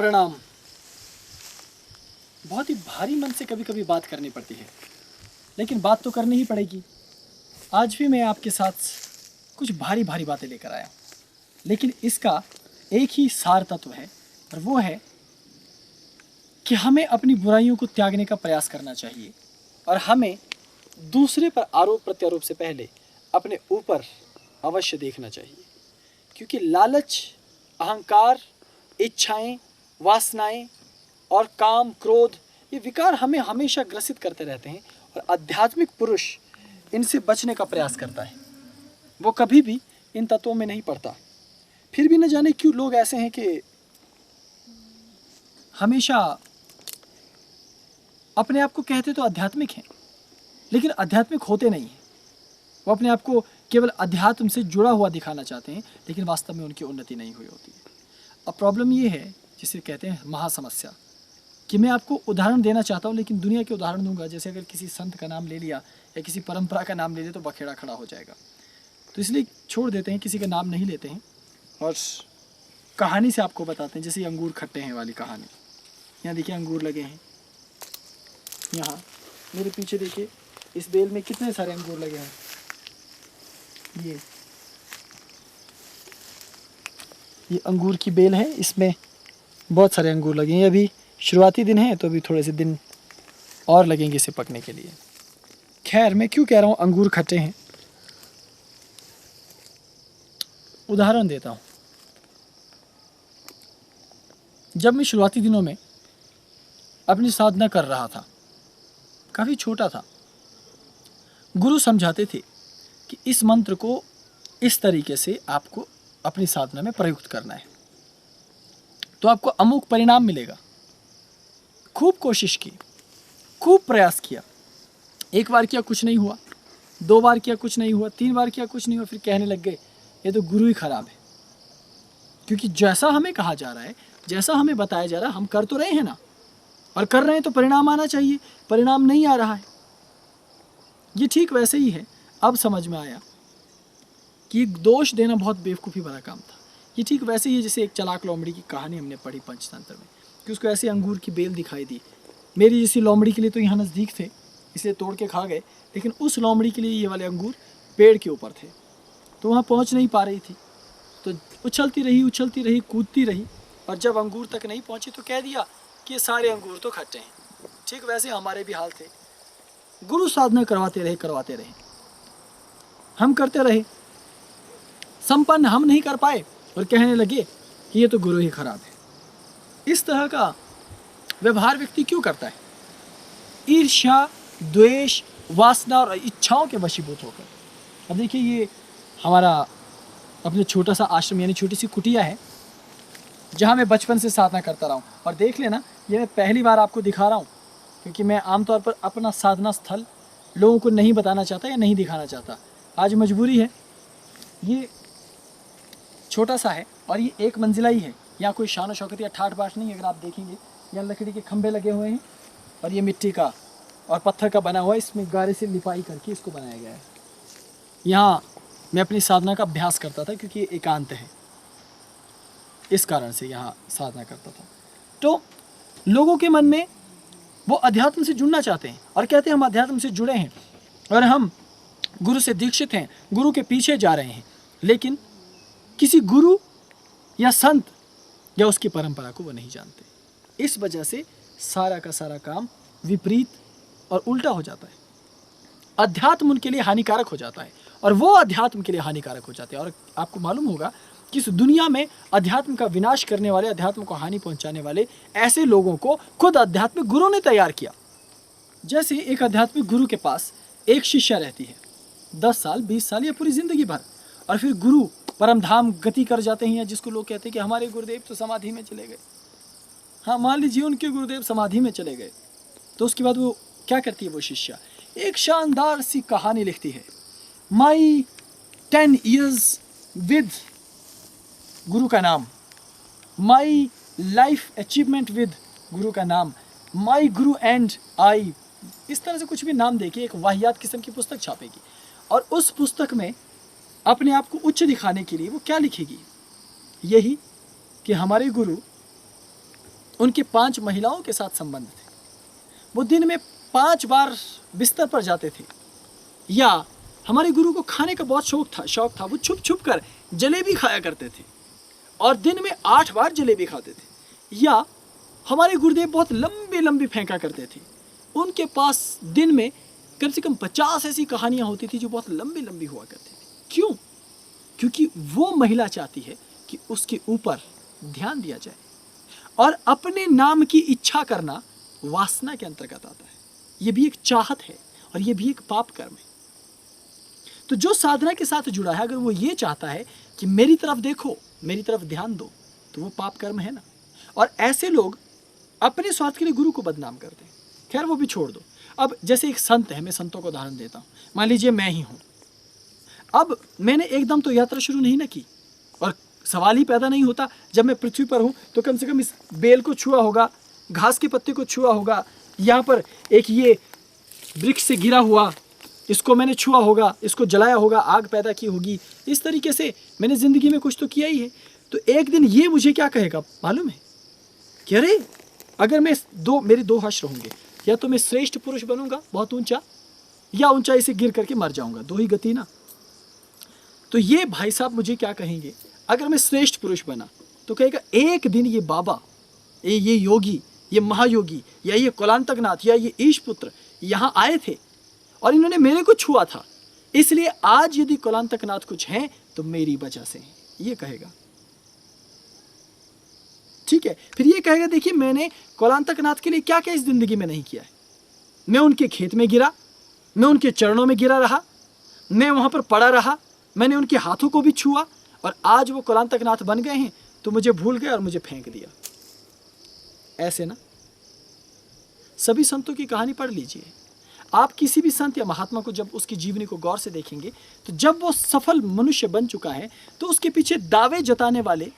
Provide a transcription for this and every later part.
प्रणाम। बहुत ही भारी मन से कभी कभी बात करनी पड़ती है, लेकिन बात तो करनी ही पड़ेगी। आज भी मैं आपके साथ कुछ भारी भारी बातें लेकर आया, लेकिन इसका एक ही सार तत्व है, और वो है कि हमें अपनी बुराइयों को त्यागने का प्रयास करना चाहिए, और हमें दूसरे पर आरोप प्रत्यारोप से पहले अपने ऊपर अवश्य देखना चाहिए। क्योंकि लालच, अहंकार, इच्छाएं, वासनाएं और काम, क्रोध, ये विकार हमें हमेशा ग्रसित करते रहते हैं, और आध्यात्मिक पुरुष इनसे बचने का प्रयास करता है। वो कभी भी इन तत्वों में नहीं पड़ता। फिर भी न जाने क्यों लोग ऐसे हैं कि हमेशा अपने आप को कहते तो आध्यात्मिक हैं, लेकिन आध्यात्मिक होते नहीं हैं। वो अपने आप को केवल अध्यात्म से जुड़ा हुआ दिखाना चाहते हैं, लेकिन वास्तव में उनकी उन्नति नहीं हुई होती है। अब प्रॉब्लम ये है, जिसे कहते हैं महासमस्या, कि मैं आपको उदाहरण देना चाहता हूँ, लेकिन दुनिया के उदाहरण दूंगा। जैसे अगर किसी संत का नाम ले लिया या किसी परंपरा का नाम ले लिया तो बखेड़ा खड़ा हो जाएगा। तो इसलिए छोड़ देते हैं, किसी का नाम नहीं लेते हैं, और कहानी से आपको बताते हैं। जैसे अंगूर खट्टे हैं वाली कहानी। यहाँ देखिए अंगूर लगे हैं, यहाँ मेरे पीछे देखिए इस बेल में कितने सारे अंगूर लगे हैं। ये अंगूर की बेल है, इसमें बहुत सारे अंगूर लगे हैं। अभी शुरुआती दिन है, तो अभी थोड़े से दिन और लगेंगे इसे पकने के लिए। खैर, मैं क्यों कह रहा हूँ अंगूर खट्टे हैं। उदाहरण देता हूँ। जब मैं शुरुआती दिनों में अपनी साधना कर रहा था, काफ़ी छोटा था, गुरु समझाते थे कि इस मंत्र को इस तरीके से आपको अपनी साधना में प्रयुक्त करना है, तो आपको अमुक परिणाम मिलेगा। खूब कोशिश की, खूब प्रयास किया। एक बार किया कुछ नहीं हुआ, 2 बार किया कुछ नहीं हुआ, 3 बार किया कुछ नहीं हुआ। फिर कहने लग गए ये तो गुरु ही खराब है। क्योंकि जैसा हमें कहा जा रहा है, जैसा हमें बताया जा रहा है, हम कर तो रहे हैं ना, और कर रहे हैं तो परिणाम आना चाहिए। परिणाम नहीं आ रहा है। ये ठीक वैसे ही है। अब समझ में आया कि दोष देना बहुत बेवकूफ़ी वाला काम था। ये ठीक वैसे ही है जैसे एक चालाक लोमड़ी की कहानी हमने पढ़ी पंचतंत्र में, कि उसको ऐसे अंगूर की बेल दिखाई दी। मेरी जैसी लोमड़ी के लिए तो यहाँ नज़दीक थे, इसलिए तोड़ के खा गए, लेकिन उस लोमड़ी के लिए ये वाले अंगूर पेड़ के ऊपर थे, तो वहाँ पहुँच नहीं पा रही थी। तो उछलती रही, कूदती रही, और जब अंगूर तक नहीं पहुँची तो कह दिया कि ये सारे अंगूर तो खट्टे हैं। ठीक वैसे हमारे भी हाल थे। गुरु साधना करवाते रहे, हम करते रहे, संपन्न हम नहीं कर पाए, और कहने लगे कि ये तो गुरु ही खराब है। इस तरह का व्यवहार व्यक्ति क्यों करता है? ईर्ष्या, द्वेष, वासना और इच्छाओं के वशीभूत होकर। अब देखिए, ये हमारा अपने छोटा सा आश्रम यानी छोटी सी कुटिया है, जहाँ मैं बचपन से साधना करता रहा हूँ। और देख लेना, ये मैं पहली बार आपको दिखा रहा हूँ, क्योंकि मैं आमतौर पर अपना साधना स्थल लोगों को नहीं बताना चाहता या नहीं दिखाना चाहता। आज मजबूरी है। ये छोटा सा है, और ये 1 मंजिला ही है। यहाँ कोई शान शौकत या ठाठ बाट नहीं है। अगर आप देखेंगे, यहाँ लकड़ी के खंभे लगे हुए हैं, और ये मिट्टी का और पत्थर का बना हुआ है। इसमें गारे से लिपाई करके इसको बनाया गया है। यहाँ मैं अपनी साधना का अभ्यास करता था, क्योंकि ये एकांत है, इस कारण से यहाँ साधना करता था। तो लोगों के मन में वो अध्यात्म से जुड़ना चाहते हैं, और कहते हैं हम अध्यात्म से जुड़े हैं, और हम गुरु से दीक्षित हैं, गुरु के पीछे जा रहे हैं, लेकिन किसी गुरु या संत या उसकी परंपरा को वो नहीं जानते। इस वजह से सारा का सारा काम विपरीत और उल्टा हो जाता है। अध्यात्म उनके लिए हानिकारक हो जाता है, और वो अध्यात्म के लिए हानिकारक हो जाते हैं। और आपको मालूम होगा कि इस दुनिया में अध्यात्म का विनाश करने वाले, अध्यात्म को हानि पहुंचाने वाले ऐसे लोगों को खुद आध्यात्मिक गुरु ने तैयार किया। जैसे एक आध्यात्मिक गुरु के पास एक शिष्य रहती है 10 साल, 20 साल या पूरी जिंदगी भर, और फिर गुरु परम धाम गति कर जाते हैं, जिसको लोग कहते हैं कि हमारे गुरुदेव तो समाधि में चले गए। हाँ, मान लीजिए उनके गुरुदेव समाधि में चले गए, तो उसके बाद वो क्या करती है? वो शिष्या एक शानदार सी कहानी लिखती है। माई 10 years विद गुरु का नाम, माई लाइफ अचीवमेंट विद गुरु का नाम, माई गुरु एंड आई, इस तरह से कुछ भी नाम देके एक वाहियात किस्म की पुस्तक छापेगी। और उस पुस्तक में अपने आप को उच्च दिखाने के लिए वो क्या लिखेगी? यही कि हमारे गुरु उनके 5 महिलाओं के साथ संबंध थे। वो दिन में 5 बार बिस्तर पर जाते थे। या हमारे गुरु को खाने का बहुत शौक था। वो छुप छुप कर जलेबी खाया करते थे और दिन में 8 बार जलेबी खाते थे। या हमारे गुरुदेव बहुत लंबी लंबी फेंका करते थे। उनके पास दिन में कम से कम 50 ऐसी कहानियाँ होती थी जो बहुत लंबी लंबी हुआ करती थी। क्यों? क्योंकि वो महिला चाहती है कि उसके ऊपर ध्यान दिया जाए। और अपने नाम की इच्छा करना वासना के अंतर्गत आता है। ये भी एक चाहत है और ये भी एक पाप कर्म है। तो जो साधना के साथ जुड़ा है, अगर वो ये चाहता है कि मेरी तरफ देखो, मेरी तरफ ध्यान दो, तो वो पाप कर्म है ना। और ऐसे लोग अपने स्वार्थ के लिए गुरु को बदनाम करते हैं। खैर वो भी छोड़ दो। अब जैसे एक संत है, मैं संतों को उदाहरण देता हूँ। मान लीजिए मैं ही हूँ। अब मैंने एकदम तो यात्रा शुरू नहीं ना की और सवाल ही पैदा नहीं होता। जब मैं पृथ्वी पर हूँ तो कम से कम इस बेल को छुआ होगा, घास के पत्ते को छुआ होगा, यहाँ पर एक ये वृक्ष से गिरा हुआ, इसको मैंने छुआ होगा, इसको जलाया होगा, आग पैदा की होगी। इस तरीके से मैंने ज़िंदगी में कुछ तो किया ही है। तो एक दिन ये मुझे क्या कहेगा मालूम है कि अरे अगर मेरे 2 हश्र होंगे, या तो मैं श्रेष्ठ पुरुष बनूंगा बहुत ऊंचा, या ऊंचाई से गिर करके मर जाऊंगा। 2 ही गति ना। तो ये भाई साहब मुझे क्या कहेंगे? अगर मैं श्रेष्ठ पुरुष बना तो कहेगा एक दिन ये बाबा, ये योगी, ये महायोगी, या ये कुलांतकनाथ, या ये ईश पुत्र यहाँ आए थे और इन्होंने मेरे को छुआ था, इसलिए आज यदि कुलांतकनाथ कुछ हैं तो मेरी वजह से हैं। ये कहेगा। ठीक है। फिर ये कहेगा देखिए मैंने कुलांतकनाथ के लिए क्या क्या इस जिंदगी में नहीं किया है। मैं उनके खेत में गिरा, मैं उनके चरणों में गिरा रहा, मैं वहां पर पड़ा रहा, मैंने उनके हाथों को भी छुआ, और आज वो कुलांतकनाथ बन गए हैं तो मुझे भूल गए और मुझे फेंक दिया। ऐसे ना। सभी संतों की कहानी पढ़ लीजिए। आप किसी भी संत या महात्मा को जब उसकी जीवनी को गौर से देखेंगे तो जब वो सफल मनुष्य बन चुका है तो उसके पीछे दावे जताने वाले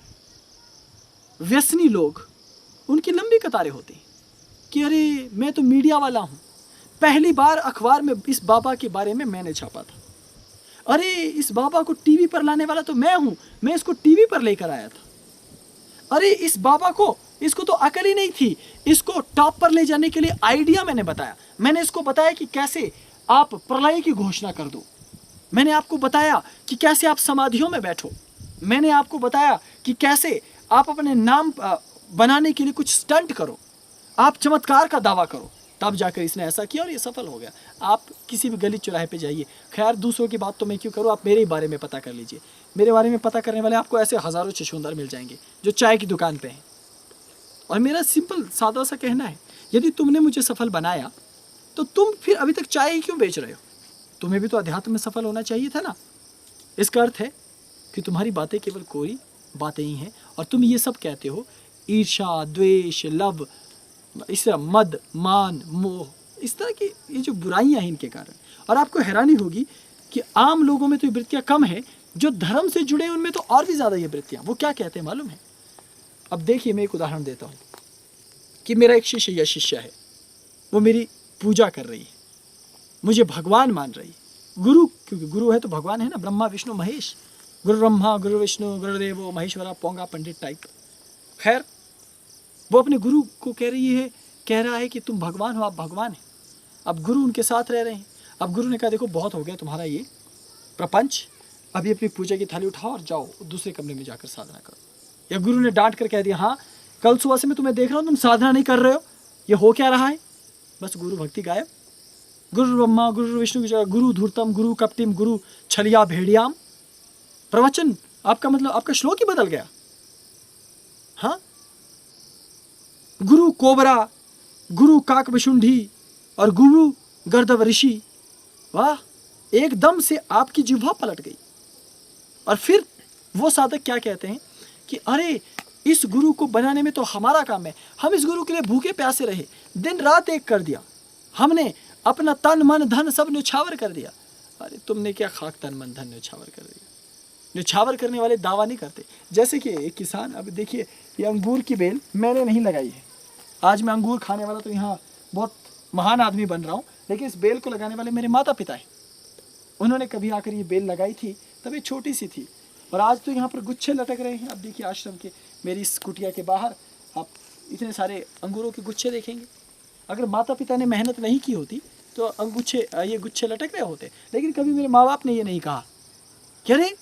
व्यसनी लोग, उनकी लंबी कतारें होती हैं कि अरे मैं तो मीडिया वाला हूं, पहली बार अखबार में इस बाबा के बारे में मैंने छापा था, अरे इस बाबा को टीवी पर लाने वाला तो मैं हूं, मैं इसको टीवी पर लेकर आया था, अरे इस बाबा को, इसको तो अकल ही नहीं थी, इसको टॉप पर ले जाने के लिए आइडिया मैंने बताया, मैंने इसको बताया कि कैसे आप प्रलय की घोषणा कर दो, मैंने आपको बताया कि कैसे आप समाधियों में बैठो, मैंने आपको बताया कि कैसे आप अपने नाम बनाने के लिए कुछ स्टंट करो, आप चमत्कार का दावा करो। तब जाकर इसने ऐसा किया और ये सफल हो गया। आप किसी भी गली चौराहे पे जाइए, खैर दूसरों की बात तो मैं क्यों करूँ, आप मेरे ही बारे में पता कर लीजिए। मेरे बारे में पता करने वाले आपको ऐसे हज़ारों छछूंदर मिल जाएंगे जो चाय की दुकान पे हैं। और मेरा सिंपल सादा सा कहना है, यदि तुमने मुझे सफल बनाया तो तुम फिर अभी तक चाय ही क्यों बेच रहे हो? तुम्हें भी तो अध्यात्म में सफल होना चाहिए था ना। इसका अर्थ है कि तुम्हारी बातें केवल कोरी बातें ही हैं और तुम ये सब कहते हो ईर्ष्या, द्वेष, लव, इस तरह मद, मान, मोह, इस तरह की ये जो बुराइयां हैं इनके कारण। और आपको हैरानी होगी कि आम लोगों में तो ये वृत्तियां कम है, जो धर्म से जुड़े हैं उनमें तो और भी ज़्यादा ये वृत्तियां। वो क्या कहते हैं मालूम है? अब देखिए मैं एक उदाहरण देता हूँ कि मेरा एक शिष्य या शिष्या है, वो मेरी पूजा कर रही है, मुझे भगवान मान रही है, गुरु, क्योंकि गुरु है तो भगवान है ना, ब्रह्मा विष्णु महेश, गुरु ब्रह्मा गुरु विष्णु गुरुदेवो महेश्वरा, पोंगा पंडित टाइप। खैर वो अपने गुरु को कह रहा है कि तुम भगवान हो, आप भगवान हैं। अब गुरु उनके साथ रह रहे हैं। अब गुरु ने कहा देखो बहुत हो गया तुम्हारा ये प्रपंच, अभी अपनी पूजा की थाली उठाओ और जाओ दूसरे कमरे में जाकर साधना करो। या गुरु ने डांट कर कह दिया हाँ कल सुबह से मैं तुम्हें देख रहा हूँ तुम साधना नहीं कर रहे हो, ये हो क्या रहा है? बस गुरु भक्ति गायब। गुरु ब्रह्मा गुरु विष्णु की जगह गुरु धूर्तम, गुरु कपटिम, गुरु छलिया भेड़ियाम। प्रवचन आपका मतलब आपका श्लोक ही बदल गया। हाँ, गुरु कोबरा, गुरु काकभशुंडी और गुरु गर्दभ ऋषि। वाह, एकदम से आपकी जिह्वा पलट गई। और फिर वो साधक क्या कहते हैं कि अरे इस गुरु को बनाने में तो हमारा काम है, हम इस गुरु के लिए भूखे प्यासे रहे, दिन रात एक कर दिया, हमने अपना तन मन धन सब न्यौछावर कर दिया। अरे तुमने क्या खाक तन मन धन न्यौछावर कर दिया? न्यौछावर करने वाले दावा नहीं करते। जैसे कि एक किसान, अब देखिए ये अंगूर की बेल मैंने नहीं लगाई है, आज मैं अंगूर खाने वाला तो यहाँ बहुत महान आदमी बन रहा हूँ, लेकिन इस बेल को लगाने वाले मेरे माता पिता हैं। उन्होंने कभी आकर ये बेल लगाई थी, तब ये छोटी सी थी और आज तो यहाँ पर गुच्छे लटक रहे हैं। अब देखिए आश्रम के मेरी इस कुटिया के बाहर आप इतने सारे अंगूरों के गुच्छे देखेंगे। अगर माता पिता ने मेहनत नहीं की होती तो ये गुच्छे लटक रहे होते। लेकिन कभी मेरे माँ बाप ने ये नहीं कहा कि अरे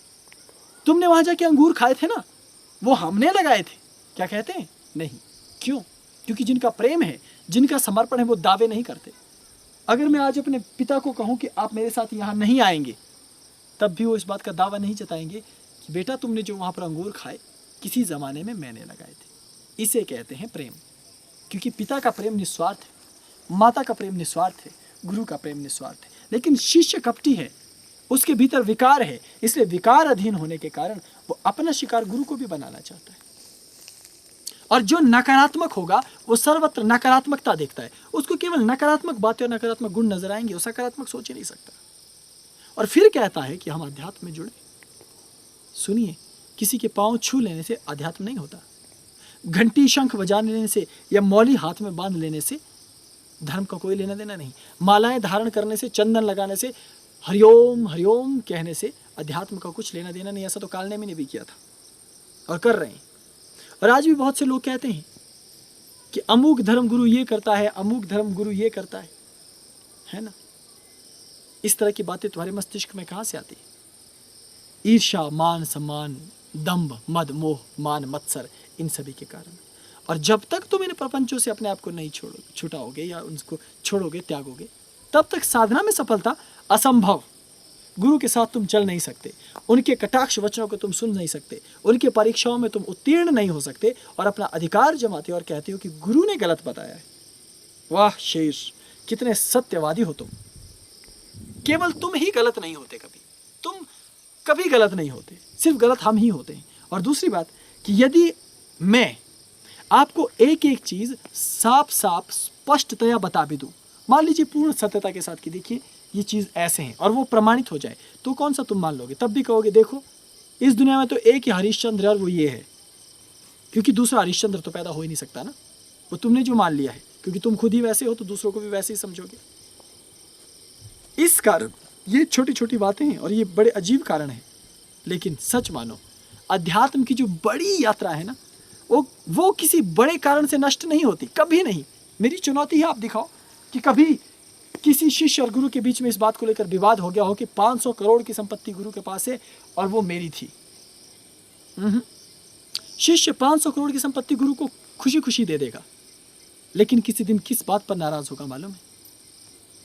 तुमने वहाँ जाके अंगूर खाए थे ना, वो हमने लगाए थे। क्या कहते हैं? नहीं। क्यों? क्योंकि जिनका प्रेम है, जिनका समर्पण है, वो दावे नहीं करते। अगर मैं आज अपने पिता को कहूँ कि आप मेरे साथ यहाँ नहीं आएंगे, तब भी वो इस बात का दावा नहीं जताएंगे कि बेटा तुमने जो वहाँ पर अंगूर खाए किसी ज़माने में मैंने लगाए थे। इसे कहते हैं प्रेम। क्योंकि पिता का प्रेम निस्वार्थ है, माता का प्रेम निस्वार्थ है, गुरु का प्रेम निस्वार्थ है। लेकिन शिष्य कपटी है, उसके भीतर विकार है, इसलिए विकार अधीन होने के कारण वो अपना शिकार गुरु को भी बनाना चाहता है। और जो नकारात्मक होगा वो सर्वत्र नकारात्मकता देखता है, उसको केवल नकारात्मक बातें और नकारात्मक गुण नजर आएंगे, वो सकारात्मक सोच ही नहीं सकता। और फिर कहता है कि हम अध्यात्म में जुड़े। सुनिए, किसी के पांव छू लेने से अध्यात्म नहीं होता, घंटी शंख बजा लेने से या मौली हाथ में बांध लेने से धर्म का कोई लेना देना नहीं। मालाएं धारण करने से, चंदन लगाने से, हरिओम हरिओम कहने से अध्यात्म का कुछ लेना देना नहीं। ऐसा तो काल ने भी किया था और कर रहे हैं। और आज भी बहुत से लोग कहते हैं कि अमुक धर्म गुरु ये करता है, अमुक धर्म गुरु ये करता है ना। इस तरह की बातें तुम्हारे मस्तिष्क में कहाँ से आती है? ईर्ष्या, मान सम्मान, दंभ, मद, मोह, मान, मत्सर, इन सभी के कारण। और जब तक तुम इन प्रपंचों से अपने आप को नहीं छुटाओगे या उनको छोड़ोगे, त्यागोगे, तब तक साधना में सफलता असंभव। गुरु के साथ तुम चल नहीं सकते, उनके कटाक्ष वचनों को तुम सुन नहीं सकते, उनके परीक्षाओं में तुम उत्तीर्ण नहीं हो सकते और अपना अधिकार जमाते हो और कहते हो कि गुरु ने गलत बताया है। वाह शेष, कितने सत्यवादी हो तुम। केवल तुम ही गलत नहीं होते, तुम कभी गलत नहीं होते, सिर्फ गलत हम ही होते हैं। और दूसरी बात कि यदि मैं आपको एक एक चीज साफ साफ स्पष्टतया बता भी दूं, मान लीजिए पूर्ण सत्यता के साथ कि देखिए ये चीज ऐसे हैं, और वो प्रमाणित हो जाए, तो कौन सा तुम मान लोगे? तब भी कहोगे देखो इस दुनिया में तो एक ही हरिश्चंद्र है और वो ये है, क्योंकि दूसरा हरिश्चंद्र तो पैदा हो ही नहीं सकता ना। वो तुमने जो मान लिया है, क्योंकि तुम खुद ही वैसे हो तो दूसरों को भी वैसे ही समझोगे। इस कारण ये छोटी छोटी बातें हैं और ये बड़े अजीब कारण हैं। लेकिन सच मानो, अध्यात्म की जो बड़ी यात्रा है ना, वो किसी बड़े कारण से नष्ट नहीं होती, कभी नहीं। मेरी चुनौती है, आप दिखाओ कि कभी किसी शिष्य और गुरु के बीच में इस बात को लेकर विवाद हो गया हो कि 500 करोड़ की संपत्ति गुरु के पास है और वो मेरी थी। शिष्य 500 करोड़ की संपत्ति गुरु को खुशी खुशी दे देगा, लेकिन किसी दिन किस बात पर नाराज होगा मालूम है?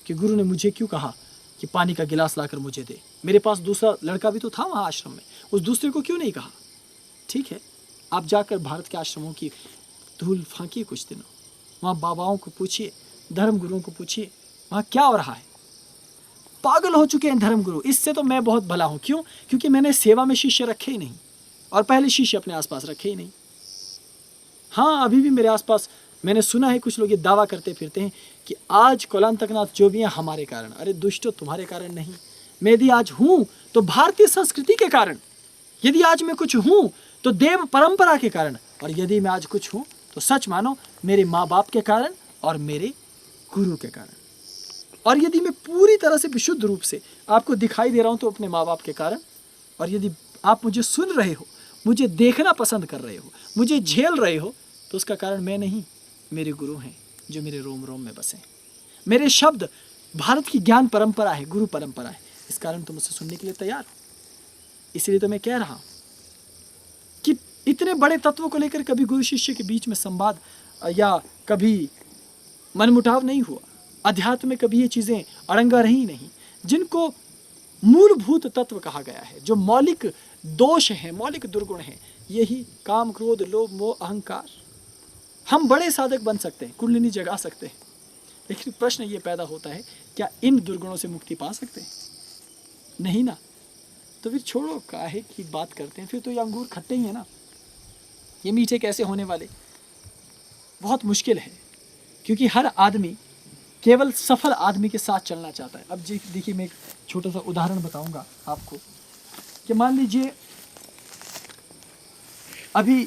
कि गुरु ने मुझे क्यों कहा कि पानी का गिलास लाकर मुझे दे। मेरे पास दूसरा लड़का भी तो था वहाँ आश्रम में, उस दूसरे को क्यों नहीं कहा? ठीक है, आप जाकर भारत के आश्रमों की धूल फांकिए कुछ दिनों, वहाँ बाबाओं को पूछिए, धर्म गुरुओं को पूछिए वहाँ क्या हो रहा है। पागल हो चुके हैं धर्म गुरु। इससे तो मैं बहुत भला हूँ। क्यों? क्योंकि मैंने सेवा में शिष्य रखे ही नहीं, और पहले शिष्य अपने आसपास रखे ही नहीं। हाँ, अभी भी मेरे आसपास मैंने सुना है कुछ लोग ये दावा करते फिरते हैं कि आज कोलांतकनाथ जो भी हैं हमारे कारण। अरे दुष्टो, तुम्हारे कारण नहीं। मैं यदि आज हूँ तो भारतीय संस्कृति के कारण, यदि आज मैं कुछ हूँ तो देव परंपरा के कारण, और यदि मैं आज कुछ हूँ तो सच मानो मेरे माँ बाप के कारण और मेरे गुरु के कारण। और यदि मैं पूरी तरह से विशुद्ध रूप से आपको दिखाई दे रहा हूँ तो अपने माँ बाप के कारण। और यदि आप मुझे सुन रहे हो, मुझे देखना पसंद कर रहे हो, मुझे झेल रहे हो, तो उसका कारण मैं नहीं, मेरे गुरु हैं जो मेरे रोम रोम में बसे। मेरे शब्द भारत की ज्ञान परंपरा है, गुरु परंपरा है। इस कारण तुम मुझसे सुनने के लिए तैयार हो। इसलिए तो मैं कह रहा हूँ कि इतने बड़े तत्वों को लेकर कभी गुरु शिष्य के बीच में संवाद या कभी मनमुटाव नहीं हुआ। अध्यात्म में कभी ये चीज़ें अड़ंगा रही नहीं। जिनको मूलभूत तत्व कहा गया है, जो मौलिक दोष हैं, मौलिक दुर्गुण हैं, यही काम, क्रोध, लोभ, मोह, अहंकार। हम बड़े साधक बन सकते हैं, कुंडलिनी जगा सकते हैं, लेकिन प्रश्न ये पैदा होता है, क्या इन दुर्गुणों से मुक्ति पा सकते हैं? नहीं ना। तो फिर छोड़ो, काहे की बात करते हैं। फिर तो ये अंगूर खट्टे ही है ना, ये मीठे कैसे होने वाले? बहुत मुश्किल है, क्योंकि हर आदमी केवल सफल आदमी के साथ चलना चाहता है। अब देखिए, मैं एक छोटा सा उदाहरण बताऊंगा आपको कि मान लीजिए अभी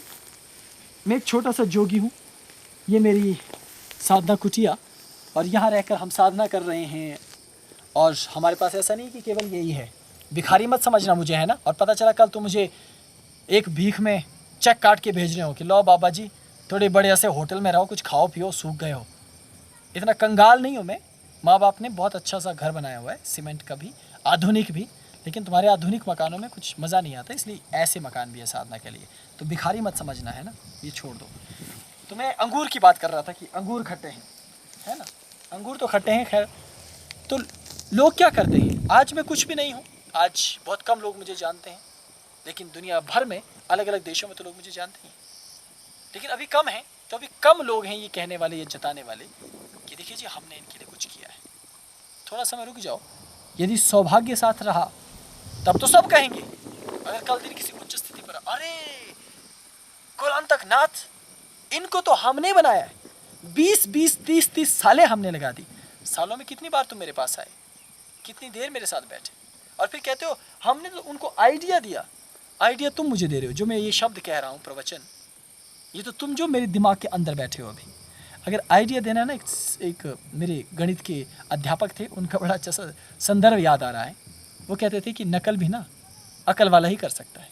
मैं एक छोटा सा जोगी हूँ, ये मेरी साधना कुटिया, और यहाँ रहकर हम साधना कर रहे हैं। और हमारे पास ऐसा नहीं कि केवल यही है, भिखारी मत समझना मुझे, है ना। और पता चला कल तो मुझे एक भीख में चेक काट के भेज रहे हो कि लो बाबा जी थोड़े बड़े ऐसे होटल में रहो, कुछ खाओ पियो, सूख गए हो। इतना कंगाल नहीं हूँ मैं। माँ बाप ने बहुत अच्छा सा घर बनाया हुआ है, सीमेंट का भी, आधुनिक भी। लेकिन तुम्हारे आधुनिक मकानों में कुछ मज़ा नहीं आता, इसलिए ऐसे मकान भी है साधना के लिए। तो भिखारी मत समझना, है ना, ये छोड़ दो। तो मैं अंगूर की बात कर रहा था कि अंगूर खट्टे हैं, है ना, अंगूर तो खट्टे हैं। खैर, तो लोग क्या करते हैं, आज मैं कुछ भी नहीं हूँ, आज बहुत कम लोग मुझे जानते हैं, लेकिन दुनिया भर में अलग अलग देशों में तो लोग मुझे जानते हैं। लेकिन अभी कम हैं, तो अभी कम लोग हैं ये कहने वाले, ये जताने वाले कि देखिए जी हमने इनके लिए कुछ किया है। थोड़ा समय रुक जाओ, यदि सौभाग्य साथ रहा तब तो सब कहेंगे। अगर कल दिन किसी उच्च स्थिति पर, अरे कुलांतक नाथ, इनको तो हमने बनाया है, 20-20, 30-30 सालें हमने लगा दी। सालों में कितनी बार तुम मेरे पास आए, कितनी देर मेरे साथ बैठे, और फिर कहते हो हमने तो उनको आइडिया दिया। आइडिया तुम मुझे दे रहे हो, जो मैं ये शब्द कह रहा हूँ प्रवचन, ये तो तुम जो मेरे दिमाग के अंदर बैठे हो अभी। अगर आइडिया देना है ना, एक मेरे गणित के अध्यापक थे, उनका बड़ा अच्छा सा संदर्भ याद आ रहा है। वो कहते थे कि नकल भी ना अकल वाला ही कर सकता है।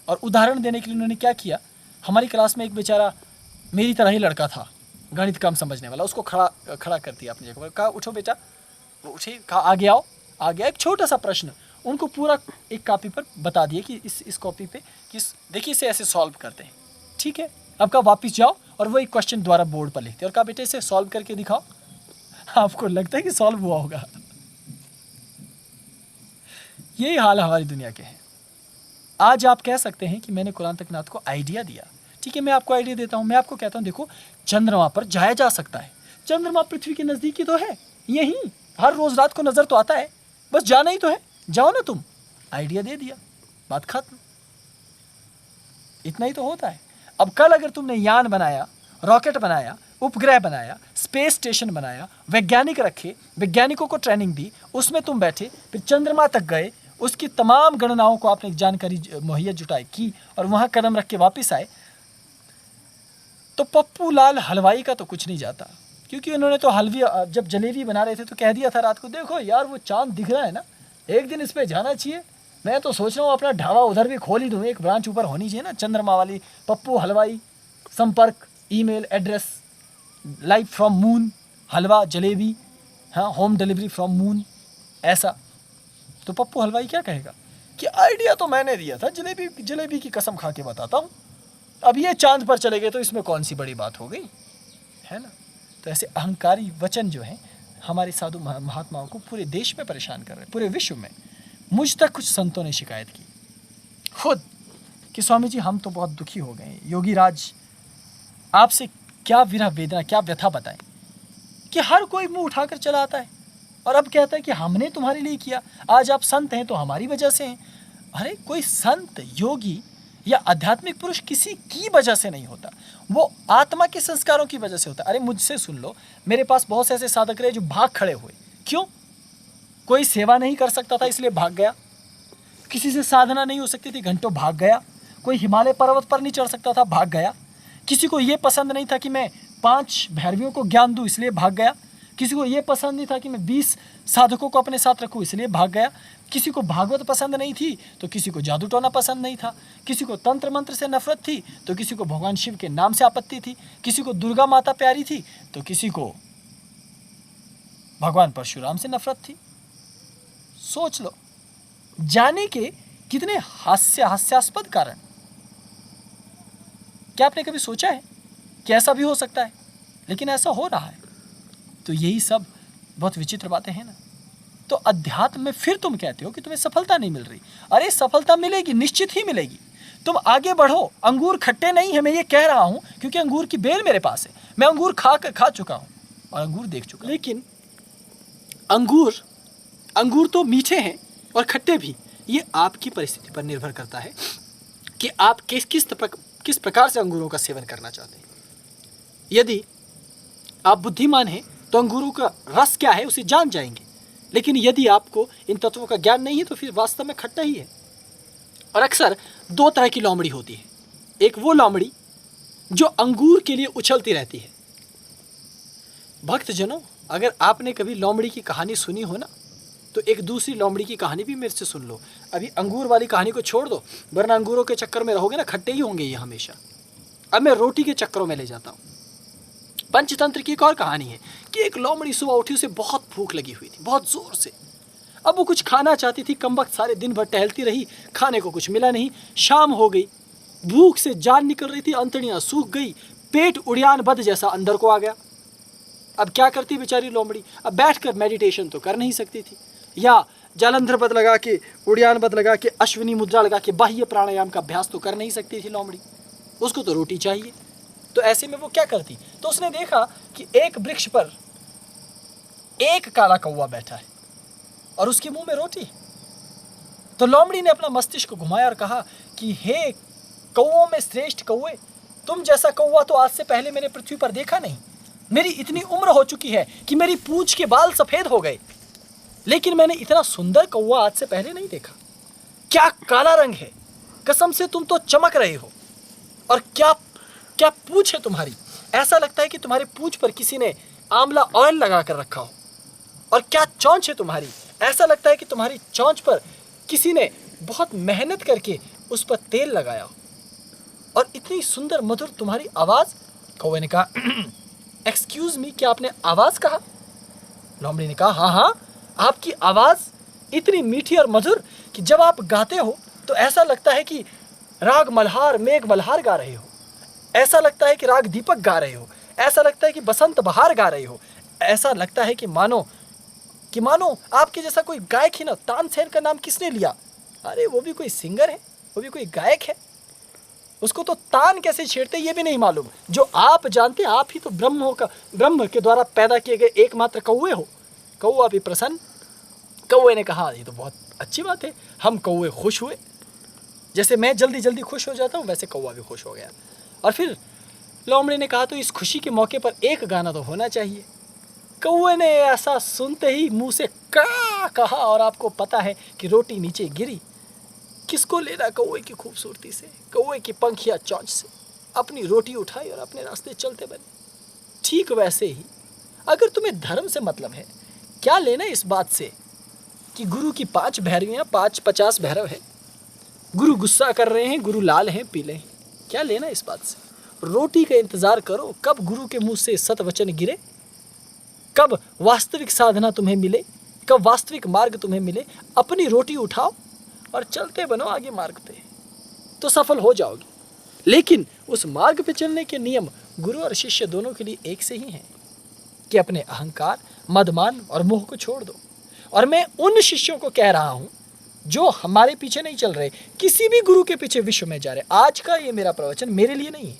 और उदाहरण देने के लिए उन्होंने क्या किया, हमारी क्लास में एक बेचारा मेरी तरह ही लड़का था, गणित कम समझने वाला, उसको खड़ा कर दिया अपनी जगह पर, कहा उठो बेटा, वो उठे, कहा आगे आओ। आ गया, एक छोटा सा प्रश्न उनको पूरा एक कॉपी पर बता दिए कि इस कॉपी पे किस, देखिए इसे ऐसे सॉल्व करते हैं, ठीक है। अब कहा वापस जाओ और वो एक क्वेश्चन दोबारा बोर्ड पर लिखते, और कहा बेटे इसे सॉल्व करके दिखाओ। आपको लगता है कि सॉल्व हुआ होगा? यही हाल हमारी दुनिया के हैं। आज आप कह सकते हैं कि मैंने कुलांतक नाथ को आइडिया दिया, ठीक है, मैं आपको आइडिया देता हूँ। मैं आपको कहता हूँ देखो, चंद्रमा पर जाया जा सकता है, चंद्रमा पृथ्वी के नज़दीक ही तो है, यहीं हर रोज़ रात को नज़र तो आता है, बस जाना ही तो है, जाओ ना तुम। आइडिया दे दिया, बात खत्म। इतना ही तो होता है। अब कल अगर तुमने यान बनाया, रॉकेट बनाया, उपग्रह बनाया, स्पेस स्टेशन बनाया, वैज्ञानिक रखे, वैज्ञानिकों को ट्रेनिंग दी, उसमें तुम बैठे, फिर चंद्रमा तक गए, उसकी तमाम गणनाओं को आपने जानकारी मुहैया जुटाई की, और वहाँ कदम रख के वापस आए, तो पप्पू लाल हलवाई का तो कुछ नहीं जाता। क्योंकि उन्होंने तो हलवी, जब जलेबी बना रहे थे तो कह दिया था रात को, देखो यार वो चांद दिख रहा है ना, एक दिन इस पर जाना चाहिए। मैं तो सोच रहा हूँ अपना ढाबा उधर भी खोल ही दूँ, एक ब्रांच ऊपर होनी चाहिए ना, चंद्रमा वाली। पप्पू हलवाई, संपर्क, email address, live from moon, halwa jalebi, हाँ, होम डिलीवरी फ्रॉम मून, ऐसा। तो पप्पू हलवाई क्या कहेगा कि आइडिया तो मैंने दिया था, जलेबी की कसम खा के बताता हूँ, अब ये चांद पर चले गए तो इसमें कौन सी बड़ी बात हो गई, है ना। तो ऐसे अहंकारी वचन जो हैं हमारे साधु महात्माओं को पूरे देश में परेशान कर रहे हैं, पूरे विश्व में। मुझ तक कुछ संतों ने शिकायत की खुद कि स्वामी जी हम तो बहुत दुखी हो गए, योगी राज आपसे क्या विरह वेदना, क्या व्यथा बताएं कि हर कोई मुंह उठाकर चला आता है और अब कहता है कि हमने तुम्हारे लिए किया, आज आप संत हैं तो हमारी वजह से हैं। अरे कोई संत, योगी या आध्यात्मिक पुरुष किसी की वजह से नहीं होता, वो आत्मा के संस्कारों की वजह से होता। अरे मुझसे सुन लो, मेरे पास बहुत से ऐसे साधक रहे जो भाग खड़े हुए। क्यों? कोई सेवा नहीं कर सकता था इसलिए भाग गया, किसी से साधना नहीं हो सकती थी, घंटों भाग गया, कोई हिमालय पर्वत पर नहीं चढ़ सकता था, भाग गया, किसी को ये पसंद नहीं था कि मैं 5 भैरवियों को ज्ञान दूँ इसलिए भाग गया, किसी को ये पसंद नहीं था कि मैं 20 साधकों को अपने साथ रखूँ इसलिए भाग गया, किसी को भागवत पसंद नहीं थी तो किसी को जादू टोना पसंद नहीं था, किसी को तंत्र मंत्र से नफरत थी तो किसी को भगवान शिव के नाम से आपत्ति थी, किसी को दुर्गा माता प्यारी थी तो किसी को भगवान परशुराम से नफरत थी। सोच लो, जाने के कितने हास्यास्पद कारण। क्या आपने कभी सोचा है कि ऐसा भी हो सकता है? लेकिन ऐसा हो रहा है। तो यही सब बहुत विचित्र बातें हैं ना। तो अध्यात्म में फिर तुम कहते हो कि तुम्हें सफलता नहीं मिल रही। अरे सफलता मिलेगी, निश्चित ही मिलेगी, तुम आगे बढ़ो। अंगूर खट्टे नहीं है, मैं ये कह रहा हूं क्योंकि अंगूर की बेल मेरे पास है, मैं अंगूर खा चुका हूं और अंगूर देख चुका। लेकिन अंगूर तो मीठे हैं और खट्टे भी, ये आपकी परिस्थिति पर निर्भर करता है कि आप किस प्रकार से अंगूरों का सेवन करना चाहते हैं। यदि आप बुद्धिमान हैं तो अंगूरों का रस क्या है उसे जान जाएंगे, लेकिन यदि आपको इन तत्वों का ज्ञान नहीं है तो फिर वास्तव में खट्टा ही है। और अक्सर 2 तरह की लोमड़ी होती है, एक वो लोमड़ी जो अंगूर के लिए उछलती रहती है। भक्तजनों, अगर आपने कभी लोमड़ी की कहानी सुनी हो ना, तो एक दूसरी लोमड़ी की कहानी भी मेरे से सुन लो। अभी अंगूर वाली कहानी को छोड़ दो, वरना अंगूरों के चक्कर में रहोगे ना, खट्टे ही होंगे ये हमेशा। अब मैं रोटी के चक्करों में ले जाता हूँ। पंचतंत्र की एक और कहानी है कि एक लोमड़ी सुबह उठी, उसे बहुत भूख लगी हुई थी, बहुत जोर से। अब वो कुछ खाना चाहती थी, कमबख्त सारे दिन भर टहलती रही, खाने को कुछ मिला नहीं। शाम हो गई, भूख से जान निकल रही थी, अंतड़ियां सूख गई, पेट उड़ियान बद जैसा अंदर को आ गया। अब क्या करती बेचारी लोमड़ी? अब बैठकर मेडिटेशन तो कर नहीं सकती थी, या जालंधर बद लगा के, उड़ियान बद लगा के, अश्विनी मुद्रा लगा के बाह्य प्राणायाम का अभ्यास तो कर नहीं सकती थी लोमड़ी। उसको तो रोटी चाहिए। तो ऐसे में वो क्या करती? तो उसने देखा कि एक वृक्ष पर एक काला कौवा बैठा है और उसके मुंह में रोटी। तो लोमड़ी ने अपना मस्तिष्क घुमाया और कहा कि हे कौवों में श्रेष्ठ कौवे, तुम जैसा कौवा तो आज से पहले मैंने पृथ्वी पर देखा नहीं। मेरी इतनी उम्र हो चुकी है कि मेरी पूंछ के बाल सफेद हो गए, लेकिन मैंने इतना सुंदर कौवा आज से पहले नहीं देखा। क्या काला रंग है, कसम से तुम तो चमक रहे हो। और क्या क्या पूंछ है तुम्हारी, ऐसा लगता है कि तुम्हारे पूंछ पर किसी ने आंवला ऑयल लगा कर रखा हो। और क्या चोंच है तुम्हारी, ऐसा लगता है कि तुम्हारी चोंच पर किसी ने बहुत मेहनत करके उस पर तेल लगाया हो। और इतनी सुंदर मधुर तुम्हारी आवाज। कौवे ने कहा एक्सक्यूज मी, क्या आपने आवाज कहा? लोमड़ी ने कहा हाँ हाँ, आपकी आवाज इतनी मीठी और मधुर कि जब आप गाते हो तो ऐसा लगता है कि राग मल्हार, मेघ मल्हार गा रहे हो। ऐसा लगता है कि राग दीपक गा रहे हो। ऐसा लगता है कि बसंत बहार गा रहे हो। ऐसा लगता है कि मानो आपके जैसा कोई गायक ही ना। तानसेन का नाम किसने लिया? अरे वो भी कोई सिंगर है, वो भी कोई गायक है, उसको तो तान कैसे छेड़ते ये भी नहीं मालूम। जो आप जानते, आप ही तो ब्रह्म के द्वारा पैदा किए गए एकमात्र कौवे हो। कौवा भी प्रसन्न। कौवे ने कहा ये तो बहुत अच्छी बात है, हम कौवे खुश हुए। जैसे मैं जल्दी जल्दी खुश हो जाता हूँ, वैसे कौवा भी खुश हो गया। और फिर लोमड़ी ने कहा तो इस खुशी के मौके पर एक गाना तो होना चाहिए। कौवे ने ऐसा सुनते ही मुंह से का कहा, और आपको पता है कि रोटी नीचे गिरी। किसको लेना कौवे की खूबसूरती से, कौवे की पंखिया चोंच से। अपनी रोटी उठाई और अपने रास्ते चलते बने। ठीक वैसे ही अगर तुम्हें धर्म से मतलब है, क्या लेना इस बात से कि गुरु की 5 भैरवियां, 50 भैरव है। गुरु गुस्सा कर रहे हैं, गुरु लाल हैं, पीले हैं, क्या लेना इस बात से? रोटी का इंतजार करो, कब गुरु के मुंह से सत वचन गिरे, कब वास्तविक साधना तुम्हें मिले, कब वास्तविक मार्ग तुम्हें मिले। अपनी रोटी उठाओ और चलते बनो आगे मार्ग पे, तो सफल हो जाओगे। लेकिन उस मार्ग पे चलने के नियम गुरु और शिष्य दोनों के लिए एक से ही हैं कि अपने अहंकार, मदमान और मोह को छोड़ दो। और मैं उन शिष्यों को कह रहा हूं जो हमारे पीछे नहीं चल रहे, किसी भी गुरु के पीछे विश्व में जा रहे। आज का ये मेरा प्रवचन मेरे लिए नहीं है,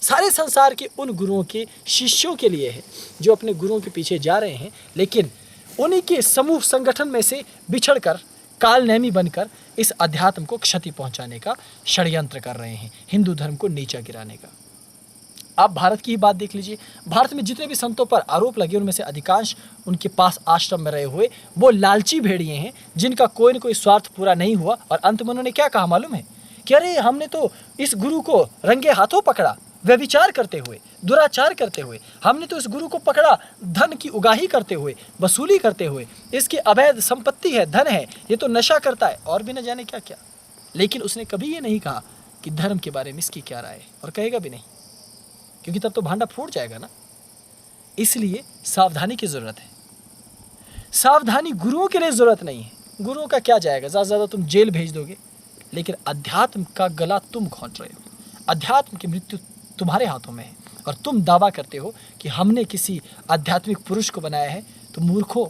सारे संसार के उन गुरुओं के शिष्यों के लिए है जो अपने गुरुओं के पीछे जा रहे हैं, लेकिन उन्हीं के समूह संगठन में से बिछड़कर, कालनेमी बनकर इस अध्यात्म को क्षति पहुंचाने का षड्यंत्र कर रहे हैं, हिंदू धर्म को नीचा गिराने का। आप भारत की ही बात देख लीजिए। भारत में जितने भी संतों पर आरोप लगे, उनमें से अधिकांश उनके पास आश्रम में रहे हुए वो लालची भेड़िए हैं, जिनका कोई न कोई स्वार्थ पूरा नहीं हुआ। और अंत में उन्होंने क्या कहा मालूम है कि अरे हमने तो इस गुरु को रंगे हाथों पकड़ा, व्यभिचार करते हुए, दुराचार करते हुए। हमने तो इस गुरु को पकड़ा धन की उगाही करते हुए, वसूली करते हुए। इसकी अवैध संपत्ति है, धन है, ये तो नशा करता है, और भी न जाने क्या क्या। लेकिन उसने कभी ये नहीं कहा कि धर्म के बारे में इसकी क्या राय है, और कहेगा भी नहीं, क्योंकि तब तो भांडा फूट जाएगा ना। इसलिए सावधानी की जरूरत है। सावधानी गुरुओं के लिए जरूरत नहीं है। गुरुओं का क्या जाएगा, ज़्यादा से ज़्यादा तुम जेल भेज दोगे, लेकिन अध्यात्म का गला तुम घोंट रहे हो। अध्यात्म की मृत्यु तुम्हारे हाथों में है। और तुम दावा करते हो कि हमने किसी आध्यात्मिक पुरुष को बनाया है, तो मूर्खों,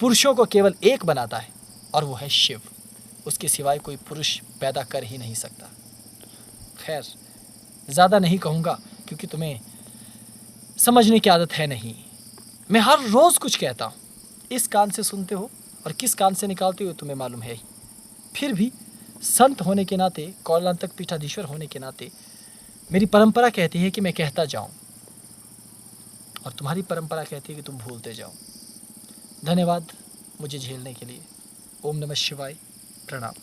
पुरुषों को केवल एक बनाता है, और वो है शिव। उसके सिवाय कोई पुरुष पैदा कर ही नहीं सकता। खैर, ज़्यादा नहीं कहूँगा क्योंकि तुम्हें समझने की आदत है नहीं। मैं हर रोज़ कुछ कहता हूँ, इस कान से सुनते हो और किस कान से निकालते हो तुम्हें मालूम है ही। फिर भी संत होने के नाते, कौलांतक पीठाधीश्वर होने के नाते, मेरी परंपरा कहती है कि मैं कहता जाऊँ, और तुम्हारी परंपरा कहती है कि तुम भूलते जाओ। धन्यवाद मुझे झेलने के लिए। ओम नमः शिवाय। प्रणाम।